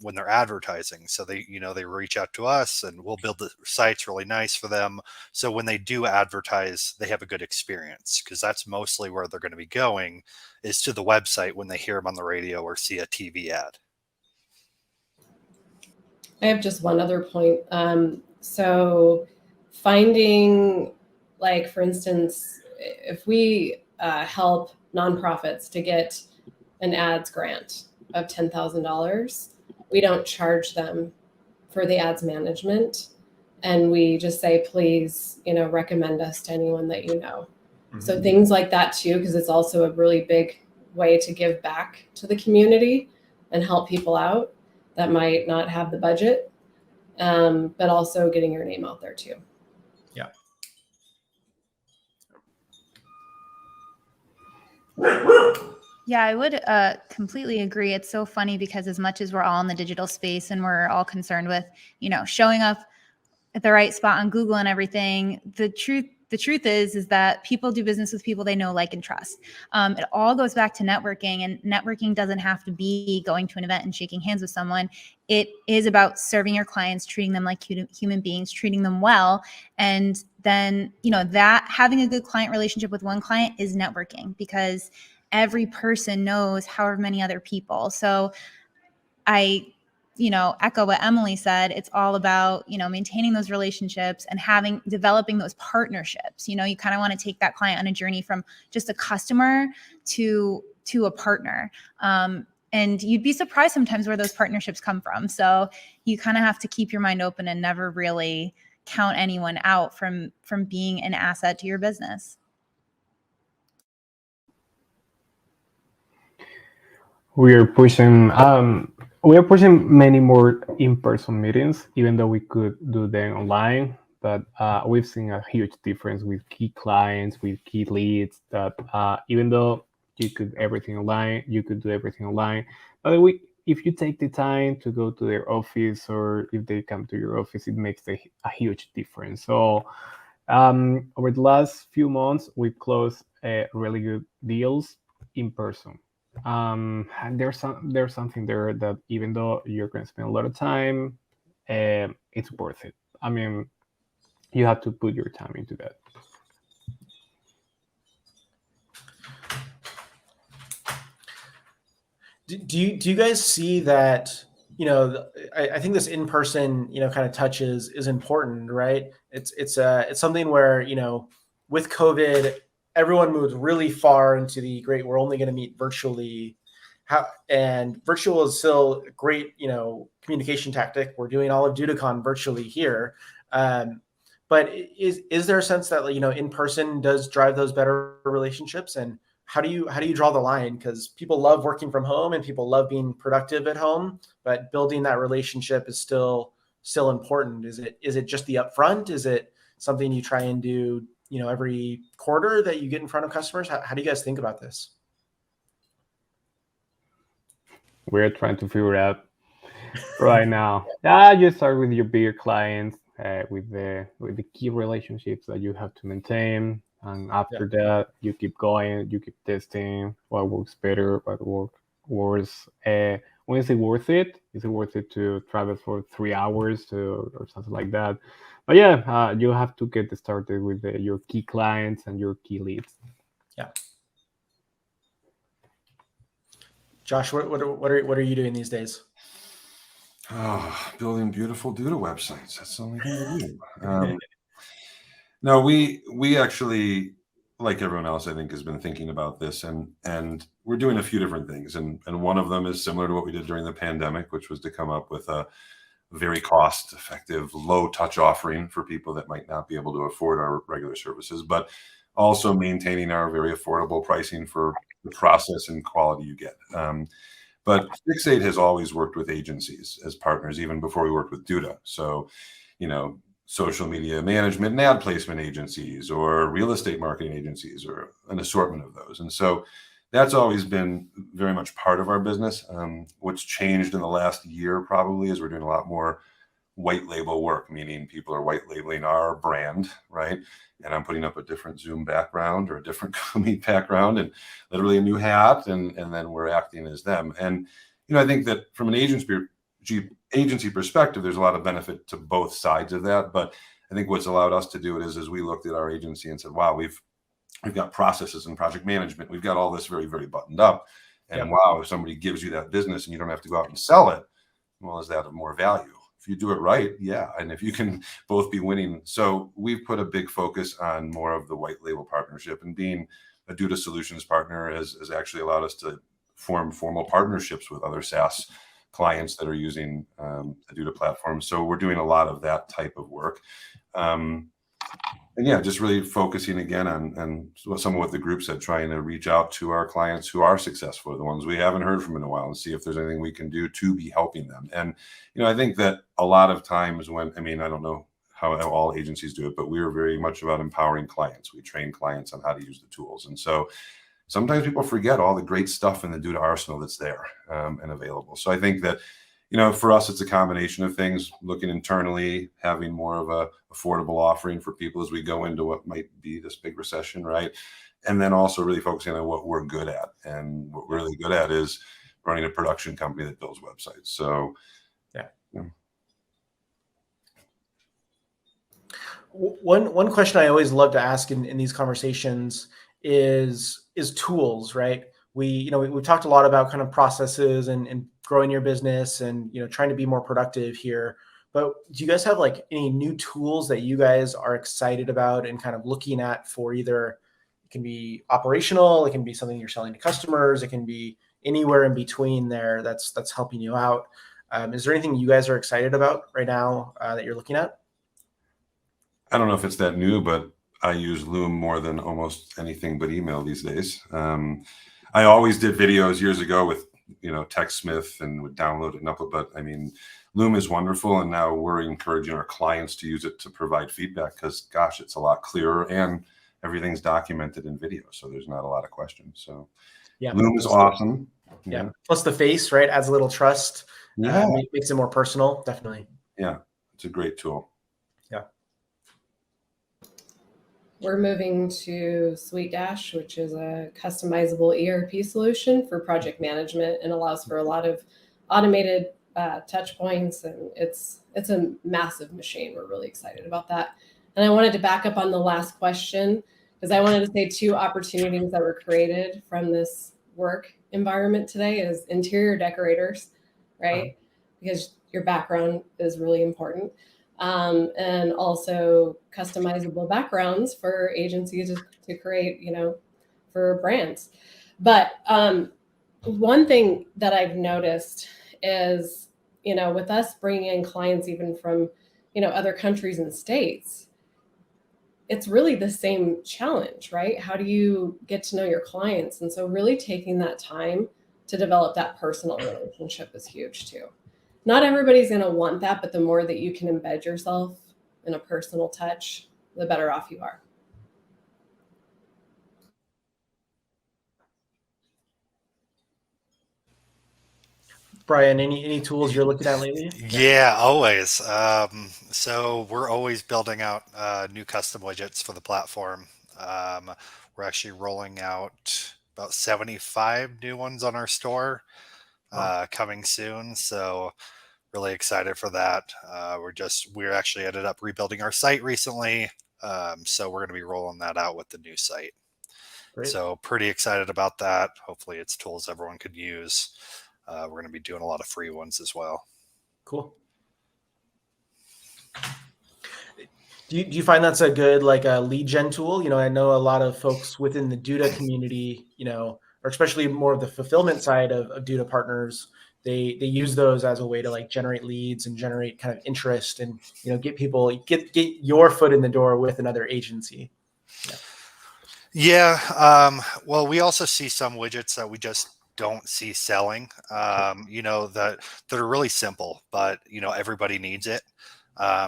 when they're advertising. So they reach out to us, and we'll build the sites really nice for them. So when they do advertise, they have a good experience, because that's mostly where they're going to be going, is to the website when they hear them on the radio or see a TV ad. I have just one other point. So finding, like, for instance, if we help nonprofits to get an ads grant of $10,000, we don't charge them for the ads management. And we just say, please, recommend us to anyone that you know. Mm-hmm. So things like that too, because it's also a really big way to give back to the community and help people out that might not have the budget, but also getting your name out there too. Yeah. Yeah, I would completely agree. It's so funny because as much as we're all in the digital space and we're all concerned with, showing up at the right spot on Google and everything, the truth is that people do business with people they know, like, and trust. It all goes back to networking, and networking doesn't have to be going to an event and shaking hands with someone. It is about serving your clients, treating them like human beings, treating them well. And then, that having a good client relationship with one client is networking, because every person knows however many other people. So I echo what Emily said. It's all about, maintaining those relationships and developing those partnerships. You kind of want to take that client on a journey from just a customer to a partner. And you'd be surprised sometimes where those partnerships come from. So you kind of have to keep your mind open and never really count anyone out from being an asset to your business. We are pushing many more in-person meetings, even though we could do them online. But we've seen a huge difference with key clients, with key leads, that even though you could do everything online. But if you take the time to go to their office, or if they come to your office, it makes a huge difference. So over the last few months, we've closed really good deals in person. And there's something there that, even though you're going to spend a lot of time, it's worth it. I mean, you have to put your time into that. Do you guys see that? I think this in-person, kind of touch is important, right? It's something where, with COVID, everyone moved really far into the great, we're only going to meet virtually. And virtual is still a great, communication tactic. We're doing all of DudaCon virtually here. But is there a sense that, in person does drive those better relationships? And how do you draw the line? Because people love working from home and people love being productive at home, but building that relationship is still still important? Is it just the upfront? Is it something you try and do, every quarter that you get in front of customers? How do you guys think about this? We're trying to figure out right now. You start with your bigger clients, with the key relationships that you have to maintain, and after that, you keep going, you keep testing what works better, what works worse. When is it worth it? Is it worth it to travel for 3 hours or something like that? But you have to get started with your key clients and your key leads. Yeah. Josh, what are you doing these days? Oh, building beautiful Duda websites. That's the only thing we do. No, we actually, like everyone else, I think, has been thinking about this, and we're doing a few different things. And one of them is similar to what we did during the pandemic, which was to come up with a very cost-effective, low-touch offering for people that might not be able to afford our regular services, but also maintaining our very affordable pricing for the process and quality you get. But Fix8 has always worked with agencies as partners, even before we worked with Duda. So, social media management and ad placement agencies, or real estate marketing agencies, or an assortment of those. And so that's always been very much part of our business. What's changed in the last year probably is we're doing a lot more white label work, meaning people are white labeling our brand, right? And I'm putting up a different Zoom background or a different Meet background and literally a new hat, and then we're acting as them. And I think that from an agency perspective, there's a lot of benefit to both sides of that. But I think what's allowed us to do it is we looked at our agency and said, wow, we've got processes and project management. We've got all this very, very buttoned up. And wow, if somebody gives you that business and you don't have to go out and sell it, well, is that of more value? If you do it right, yeah. And if you can both be winning. So we've put a big focus on more of the white label partnership, and being a Duda Solutions partner has actually allowed us to form formal partnerships with other SaaS clients that are using the Duda platform. So we're doing a lot of that type of work. And just really focusing again on some of what the group said, trying to reach out to our clients who are successful, the ones we haven't heard from in a while, and see if there's anything we can do to be helping them. And, I think that a lot of times I don't know how all agencies do it, but we are very much about empowering clients. We train clients on how to use the tools. And so sometimes people forget all the great stuff in the Duda arsenal that's there and available. So I think that, for us, it's a combination of things, looking internally, having more of a affordable offering for people as we go into what might be this big recession, right? And then also really focusing on what we're good at. And what we're really good at is running a production company that builds websites. So, One question I always love to ask in these conversations is tools, right? We've talked a lot about kind of processes and growing your business and, trying to be more productive here. But do you guys have any new tools that you guys are excited about and kind of looking at for either, it can be operational, it can be something you're selling to customers, it can be anywhere in between there that's helping you out. Is there anything you guys are excited about right now that you're looking at? I don't know if it's that new, but I use Loom more than almost anything but email these days. I always did videos years ago with, TechSmith, and would download it and upload. But Loom is wonderful. And now we're encouraging our clients to use it to provide feedback because, gosh, it's a lot clearer and everything's documented in video. So there's not a lot of questions. So Loom is awesome. Yeah. Plus the face, right? Adds a little trust. Makes it more personal. Definitely. Yeah. It's a great tool. We're moving to SuiteDash, which is a customizable ERP solution for project management and allows for a lot of automated touch points. And it's a massive machine. We're really excited about that. And I wanted to back up on the last question because I wanted to say 2 opportunities that were created from this work environment today is interior decorators, right? Because your background is really important. And also customizable backgrounds for agencies to create, for brands. But one thing that I've noticed is, with us bringing in clients even from, other countries and states, it's really the same challenge, right? How do you get to know your clients? And so really taking that time to develop that personal relationship is huge too. Not everybody's going to want that, but the more that you can embed yourself in a personal touch, the better off you are. Brian, any tools you're looking at lately? Yeah, always. So we're always building out new custom widgets for the platform. We're actually rolling out about 75 new ones on our store coming soon. So really excited for that. We're actually ended up rebuilding our site recently. So we're going to be rolling that out with the new site. Great. So pretty excited about that. Hopefully it's tools everyone could use. We're going to be doing a lot of free ones as well. Cool. Do you find that's a good a lead gen tool? I know a lot of folks within the Duda community, or especially more of the fulfillment side of Duda partners, they use those as a way to generate leads and generate kind of interest and get your foot in the door with another agency. Yeah. Well, we also see some widgets that we just don't see selling, that are really simple, but everybody needs it.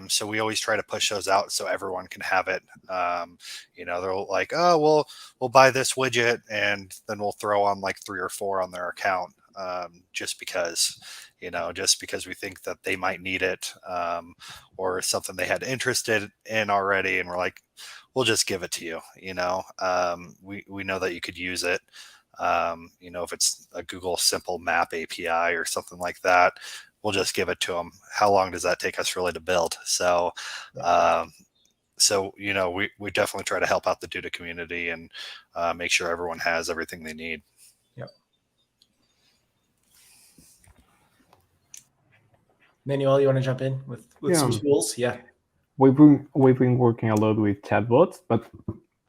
So we always try to push those out so everyone can have it. They're like, oh, we'll buy this widget and then we'll throw on like 3 or 4 on their account, just because we think that they might need it, or something they had interested in already. And we're like, we'll just give it to you. We know that you could use it. If it's a Google Simple Map API or something like that, we'll just give it to them. How long does that take us really to build? So, we definitely try to help out the Duda community and make sure everyone has everything they need. Yep. Manuel, you want to jump in with some tools? Yeah. We've been working a lot with chatbots, but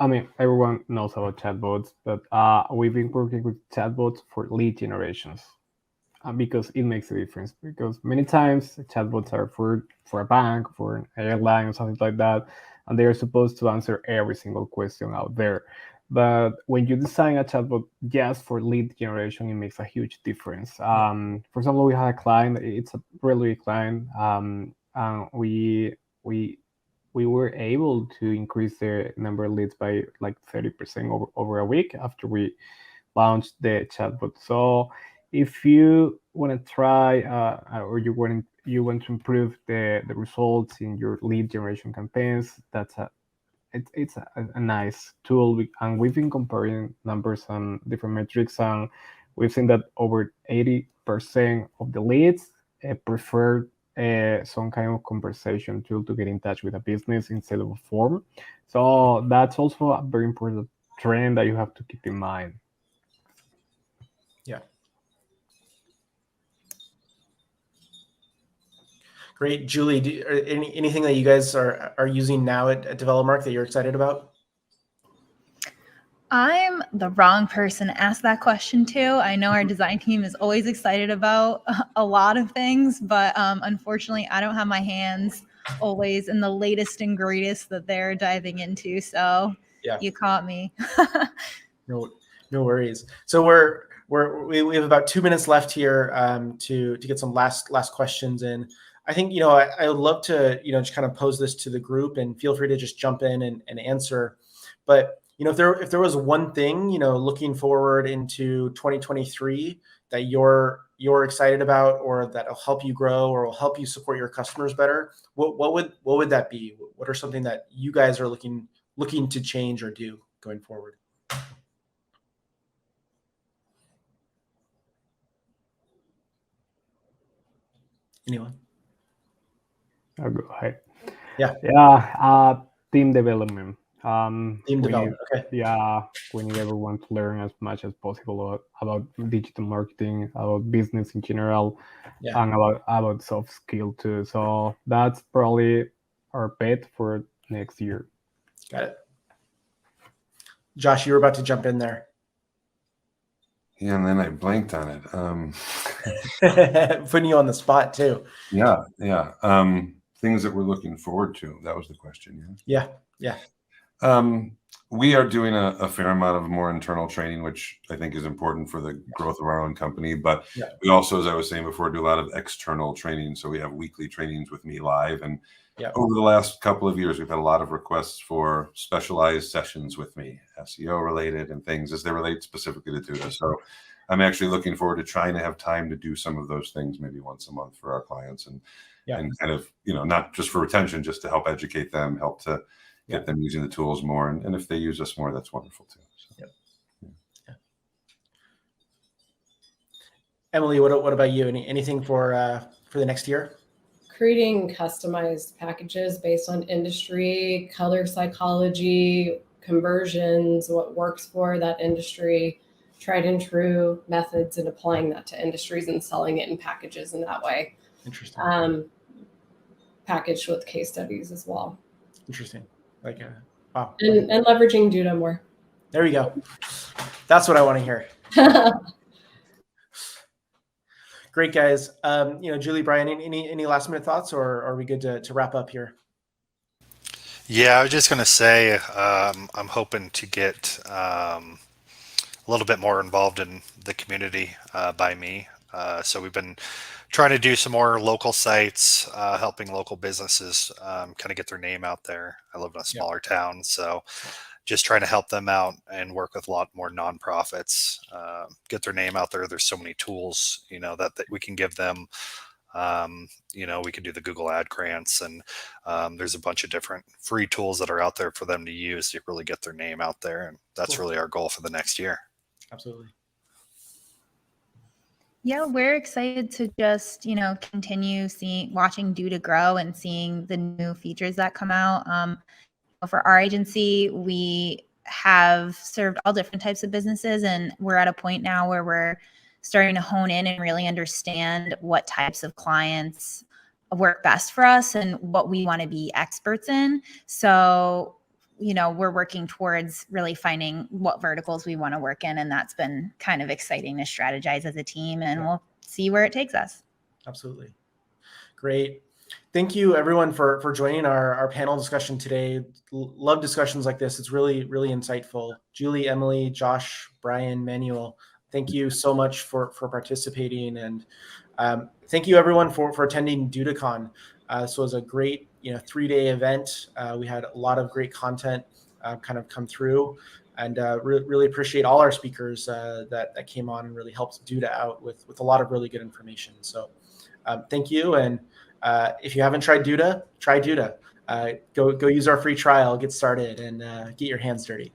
I mean, everyone knows about chatbots, but we've been working with chatbots for lead generations because it makes a difference. Because many times chatbots are for a bank, for an airline, or something like that, and they are supposed to answer every single question out there. But when you design a chatbot just for lead generation, it makes a huge difference. For example, we had a client; it's a really client. We were able to increase the number of leads by like 30% over a week after we launched the chatbot. So if you want to try or you want to improve the results in your lead generation campaigns, it's a nice tool. And we've been comparing numbers on different metrics, and we've seen that over 80% of the leads prefer some kind of conversation tool to get in touch with a business instead of a form. So that's also a very important trend that you have to keep in mind. Yeah. Great. Julie, anything that you guys are using now at DevelopMark that you're excited about? I'm the wrong person to ask that question to. I know our design team is always excited about a lot of things, but unfortunately, I don't have my hands always in the latest and greatest that they're diving into. So you caught me. No worries. So we have about 2 minutes left here to get some last questions in. I think I would love to just kind of pose this to the group, and feel free to just jump in and answer. But if there was one thing looking forward into 2023 that you're excited about, or that will help you grow, or will help you support your customers better, what would that be? What are something that you guys are looking to change or do going forward? Anyone? I'll go ahead. Yeah. Team development. Team development. Okay. Yeah, we need everyone to learn as much as possible about digital marketing, about business in general, and about soft skill too. So that's probably our bet for next year. Got it. Josh, you were about to jump in there. Yeah, and then I blanked on it. Putting you on the spot too. Yeah. Things that we're looking forward to. That was the question. Yeah. We are doing a fair amount of more internal training, which I think is important for the growth of our own company. But Yeah. we also, as I was saying before, do a lot of external training. So we have weekly trainings with me live. And Yeah. over the last couple of years, we've had a lot of requests for specialized sessions with me, SEO related and things as they relate specifically to Duda. So I'm actually looking forward to trying to have time to do some of those things maybe once a month for our clients and kind of, not just for retention, just to help educate them, help to get them using the tools more. And if they use us more, that's wonderful too. So. Yeah. Emily, what about you? Anything for the next year? Creating customized packages based on industry, color psychology, conversions, what works for that industry, tried and true methods, and applying that to industries and selling it in packages in that way. Interesting. Packaged with case studies as well. Interesting. Wow. And leveraging Duda more. There you go. That's what I want to hear. Great, guys. Julie, Brian, any last minute thoughts, or are we good to wrap up here? Yeah, I was just going to say I'm hoping to get a little bit more involved in the community by me. So we've been trying to do some more local sites, helping local businesses kind of get their name out there. I live in a smaller town, so just trying to help them out and work with a lot more nonprofits, get their name out there. There's so many tools, that we can give them. We can do the Google ad grants, and there's a bunch of different free tools that are out there for them to use to really get their name out there. And that's really our goal for the next year. Absolutely. Yeah, we're excited to just, continue watching Duda grow and seeing the new features that come out. For our agency, we have served all different types of businesses, and we're at a point now where we're starting to hone in and really understand what types of clients work best for us and what we want to be experts in. So, we're working towards really finding what verticals we want to work in. And that's been kind of exciting to strategize as a team, and we'll see where it takes us. Absolutely. Great. Thank you, everyone, for joining our panel discussion today. Love discussions like this. It's really, really insightful. Julie, Emily, Josh, Brian, Manuel, thank you so much for participating. And thank you, everyone, for attending DudaCon. This was a great 3-day event. We had a lot of great content kind of come through, and really appreciate all our speakers that came on and really helped Duda out with a lot of really good information. So thank you. And if you haven't tried Duda, try Duda. Go use our free trial, get started, and get your hands dirty.